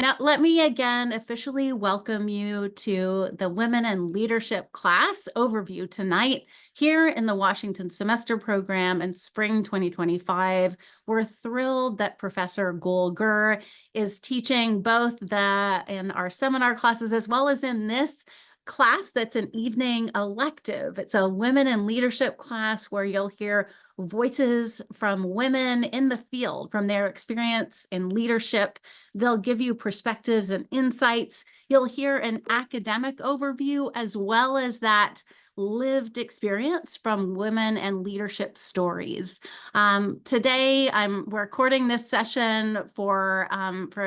Now, let me again officially welcome you to the Women in Leadership class overview tonight here in the Washington Semester Program in spring 2025. We're thrilled that Professor Gul Gur is teaching both in our seminar classes as well as in this class that's an evening elective. It's a Women in Leadership class where you'll hear voices from women in the field, from their experience in leadership. They'll give you perspectives and insights. You'll hear an academic overview as well as that lived experience from women and leadership stories. Today, I'm recording this session for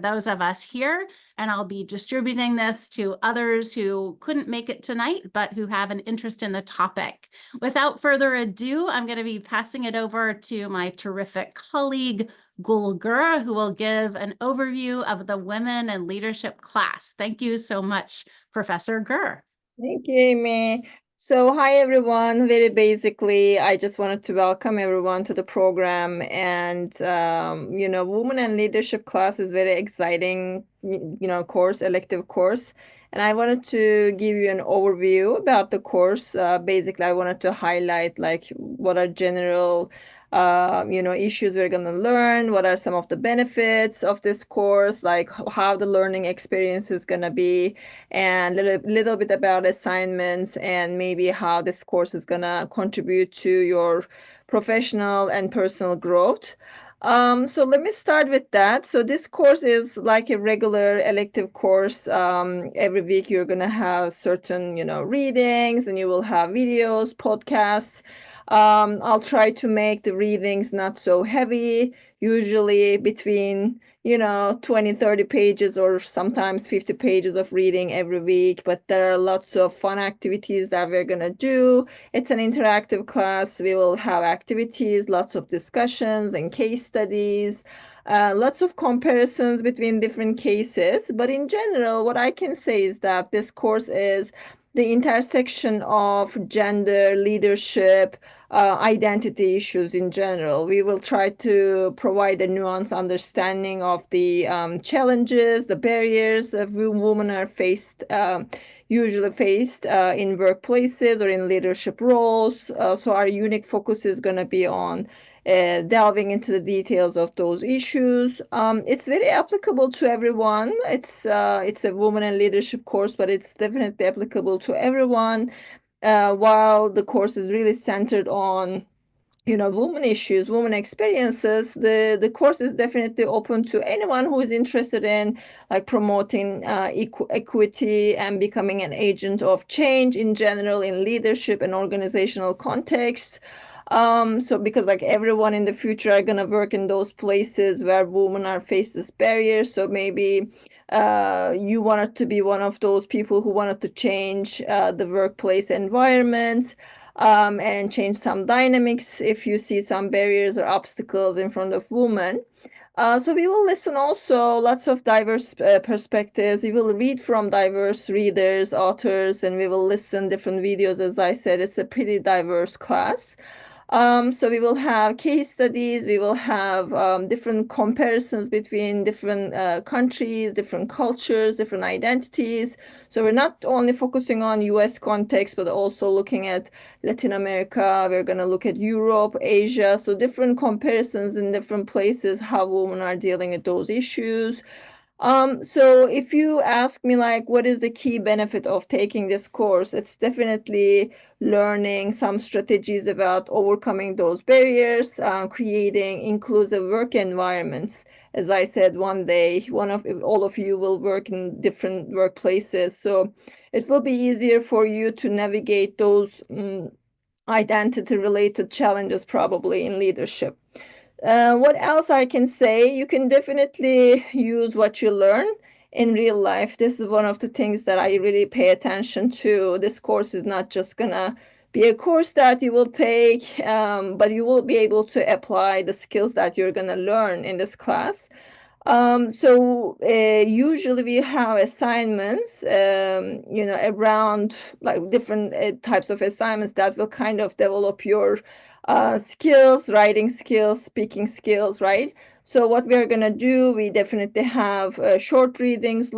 those of us here, and I'll be distributing this to others who couldn't make it tonight, but who have an interest in the topic. Without further ado, I'm going to be passing it over to my terrific colleague, Gul Gur, who will give an overview of the Women in Leadership class. Thank you so much, Professor Gur. Thank you, Amy. So, hi everyone. Very basically, I just wanted to welcome everyone to the program. And Women and Leadership class is very exciting, course, elective course. And I wanted to give you an overview about the course. Basically, I wanted to highlight like what are general issues we're going to learn, what are some of the benefits of this course, like how the learning experience is going to be, and a little bit about assignments and maybe how this course is going to contribute to your professional and personal growth. So let me start with that. So this course is like a regular elective course. Every week you're going to have certain, readings, and you will have videos, podcasts. I'll try to make the readings not so heavy, usually between 20, 30 pages or sometimes 50 pages of reading every week. But there are lots of fun activities that we're going to do. It's an interactive class. We will have activities, lots of discussions and case studies, lots of comparisons between different cases. But in general, what I can say is that this course is the intersection of gender, leadership, identity issues in general. We will try to provide a nuanced understanding of the challenges, the barriers that women are usually faced in workplaces or in leadership roles. So our unique focus is going to be on delving into the details of those issues. It's very applicable to everyone. It's a women in leadership course, but it's definitely applicable to everyone. While the course is really centered on women issues, women experiences, the course is definitely open to anyone who is interested in like promoting equity and becoming an agent of change in general in leadership and organizational context. So because like everyone in the future are gonna work in those places where women are faced with barriers. So maybe you wanted to be one of those people who wanted to change the workplace environment, and change some dynamics if you see some barriers or obstacles in front of women. So we will listen also lots of diverse perspectives. We will read from diverse readers, authors, and we will listen different videos. As I said, it's a pretty diverse class. So we will have case studies, we will have different comparisons between different countries, different cultures, different identities. So we're not only focusing on US context, but also looking at Latin America. We're going to look at Europe, Asia. So different comparisons in different places, how women are dealing with those issues. So if you ask me like what is the key benefit of taking this course, it's definitely learning some strategies about overcoming those barriers, creating inclusive work environments. As I said, one day, all of you will work in different workplaces, so it will be easier for you to navigate those identity-related challenges probably in leadership. What else I can say? You can definitely use what you learn in real life. This is one of the things that I really pay attention to. This course is not just gonna be a course that you will take, but you will be able to apply the skills that you're gonna learn in this class. Usually we have assignments, around like different types of assignments that will kind of develop your skills, writing skills, speaking skills, right? So what we're gonna do, we definitely have short readings,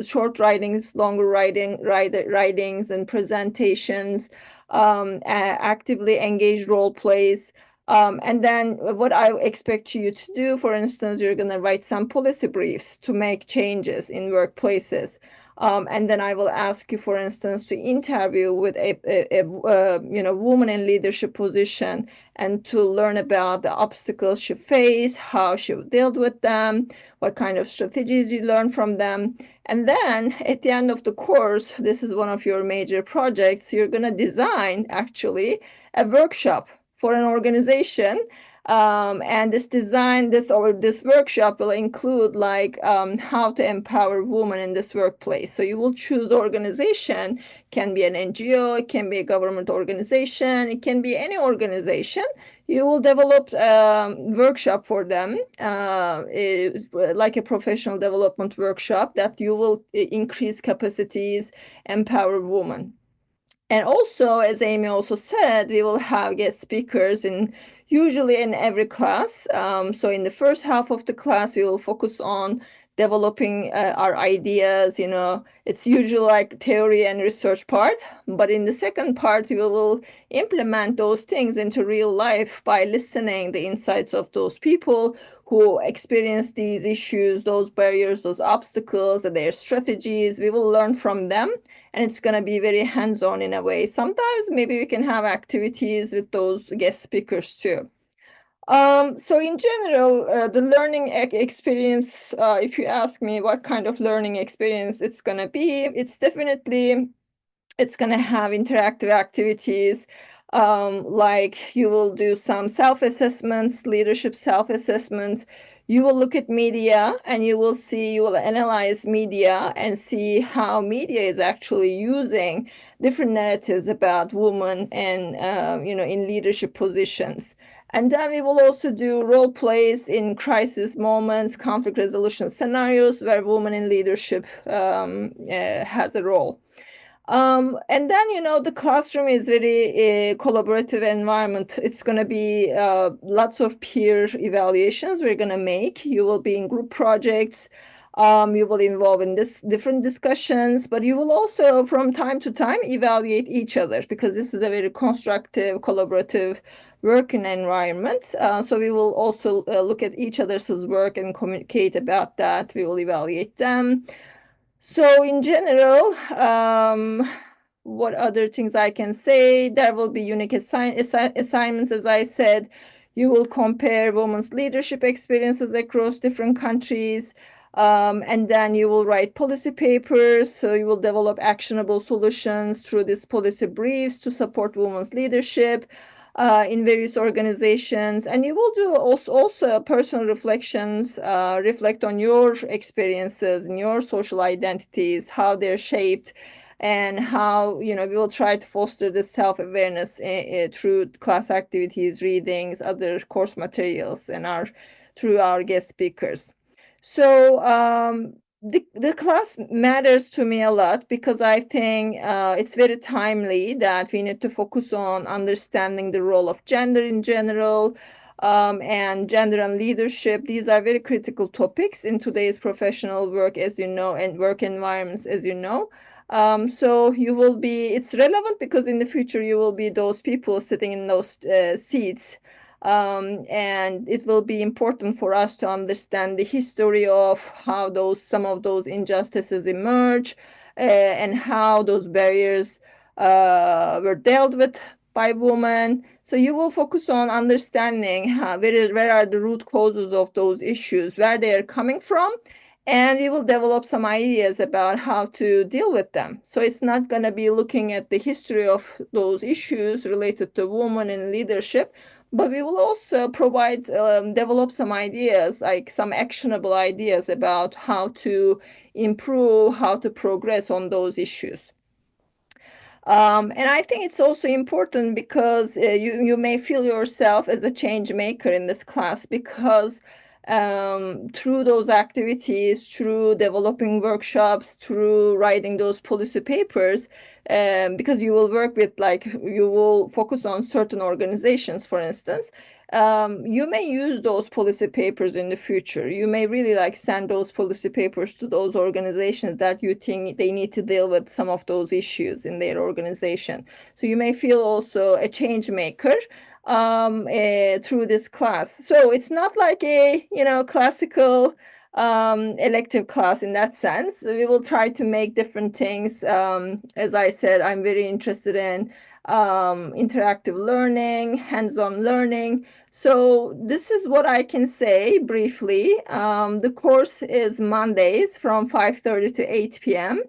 short writings, longer writings, and presentations, actively engaged role plays. And then what I expect you to do, for instance, you're going to write some policy briefs to make changes in workplaces. And then I will ask you, for instance, to interview with a woman in leadership position and to learn about the obstacles she faced, how she dealt with them, what kind of strategies you learn from them. And then at the end of the course, this is one of your major projects, you're going to design actually a workshop for an organization. And this workshop will include like how to empower women in this workplace. So you will choose the organization, can be an NGO, it can be a government organization, it can be any organization. You will develop a workshop for them, like a professional development workshop that you will increase capacities, empower women. And also, as Amy also said, we will have guest speakers usually in every class. So in the first half of the class, we will focus on developing our ideas. It's usually like theory and research part, but in the second part, we will implement those things into real life by listening the insights of those people who experience these issues, those barriers, those obstacles, and their strategies. We will learn from them, and it's going to be very hands-on in a way. Sometimes maybe we can have activities with those guest speakers too. So in general, the learning experience, if you ask me what kind of learning experience it's going to be, it's going to have interactive activities. Like you will do some self-assessments, leadership self-assessments. You will look at media and you will analyze media and see how media is actually using different narratives about women and, in leadership positions. And then we will also do role plays in crisis moments, conflict resolution scenarios where women in leadership has a role. And then, the classroom is very collaborative environment. It's going to be lots of peer evaluations we're going to make. You will be in group projects. You will involve in this different discussions, but you will also, from time to time, evaluate each other because this is a very constructive, collaborative working environment. So we will also look at each other's work and communicate about that. We will evaluate them. So in general, what other things I can say? There will be unique assignments, as I said. You will compare women's leadership experiences across different countries. And then you will write policy papers. So you will develop actionable solutions through these policy briefs to support women's leadership in various organizations. And you will do also personal reflections, reflect on your experiences and your social identities, how they're shaped, and how, we will try to foster this self-awareness through class activities, readings, other course materials, and through our guest speakers. So the class matters to me a lot because I think it's very timely that we need to focus on understanding the role of gender in general, and gender and leadership. These are very critical topics in today's professional work, as you know, and work environments, as you know. So it's relevant because in the future you will be those people sitting in those seats. And it will be important for us to understand the history of how some of those injustices emerge, and how those barriers were dealt with by women. So you will focus on understanding where are the root causes of those issues, where they are coming from, and we will develop some ideas about how to deal with them. So it's not going to be looking at the history of those issues related to women in leadership, but we will also develop some ideas, like some actionable ideas about how to improve, how to progress on those issues. And I think it's also important because you may feel yourself as a change maker in this class because through those activities, through developing workshops, through writing those policy papers, because you will focus on certain organizations, for instance, you may use those policy papers in the future. You may really like send those policy papers to those organizations that you think they need to deal with some of those issues in their organization. So you may feel also a change maker through this class. So it's not like a, classical elective class in that sense. We will try to make different things. As I said, I'm very interested in interactive learning, hands-on learning. So this is what I can say briefly. The course is Mondays from 5:30 to 8 p.m.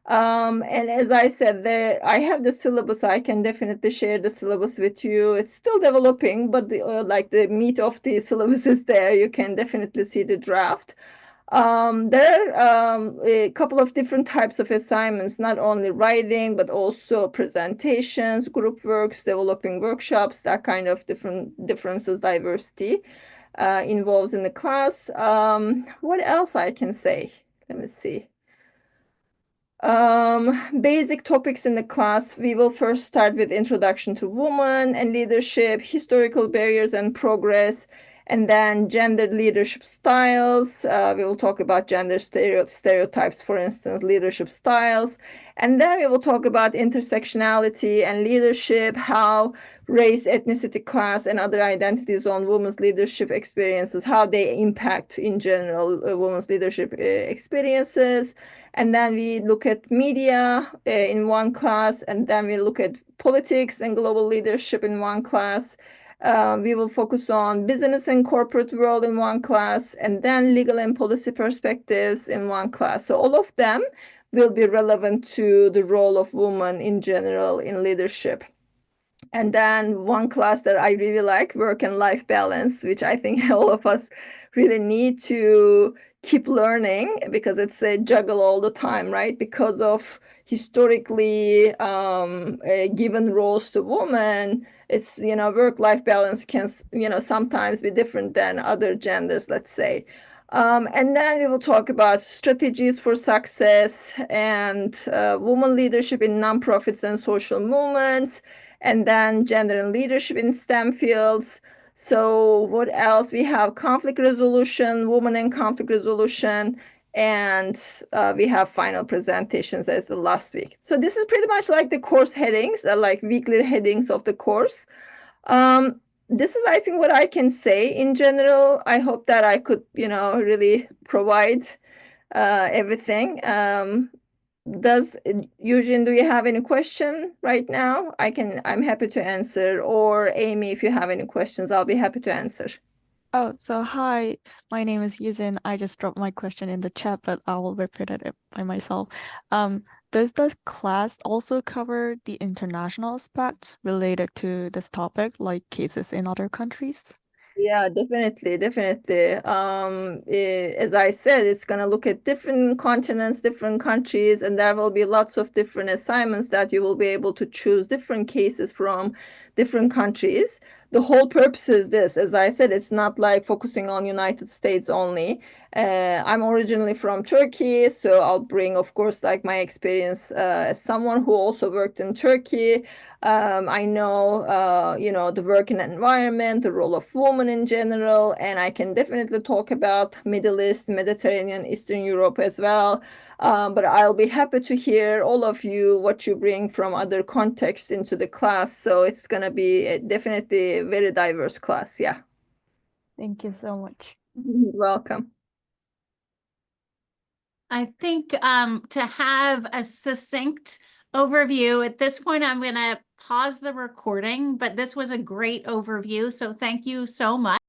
And as I said, I have the syllabus. I can definitely share the syllabus with you. It's still developing, but like the meat of the syllabus is there. You can definitely see the draft. There are a couple of different types of assignments, not only writing, but also presentations, group works, developing workshops, that kind of differences, diversity involved in the class. What else I can say? Let me see. Basic topics in the class. We will first start with introduction to women and leadership, historical barriers and progress, and then gendered leadership styles. We will talk about gender stereotypes, for instance, leadership styles. And then we will talk about intersectionality and leadership, how race, ethnicity, class, and other identities on women's leadership experiences, how they impact in general women's leadership experiences. And then we look at media in one class, and then we look at politics and global leadership in one class. We will focus on business and corporate world in one class, and then legal and policy perspectives in one class. So all of them will be relevant to the role of women in general in leadership. And then one class that I really like, work and life balance, which I think all of us really need to keep learning because it's a juggle all the time, right? Because of historically given roles to women, it's, work-life balance can, sometimes be different than other genders, let's say. And then we will talk about strategies for success and women leadership in nonprofits and social movements, and then gender and leadership in STEM fields. So what else? We have conflict resolution, women in conflict resolution, and we have final presentations as the last week. So this is pretty much like the course headings, like weekly headings of the course. This is, I think, what I can say in general. I hope that I could, really provide everything. Does Eugene, do you have any question right now? I'm happy to answer, or Amy, if you have any questions, I'll be happy to answer. Oh, so hi, my name is Yuzin. I just dropped my question in the chat, but I will repeat it by myself. Does the class also cover the international aspects related to this topic, like cases in other countries? Yeah, definitely, definitely. As I said, it's gonna look at different continents, different countries, and there will be lots of different assignments that you will be able to choose different cases from different countries. The whole purpose is this, as I said, it's not like focusing on United States only. I'm originally from Turkey, so I'll bring, of course, like my experience as someone who also worked in Turkey. I know, the working environment, the role of women in general, and I can definitely talk about Middle East, Mediterranean, Eastern Europe as well. But I'll be happy to hear all of you what you bring from other contexts into the class. So it's going to be definitely a very diverse class. Yeah. Thank you so much. Welcome. I think to have a succinct overview, at this point, I'm going to pause the recording, but this was a great overview. So thank you so much.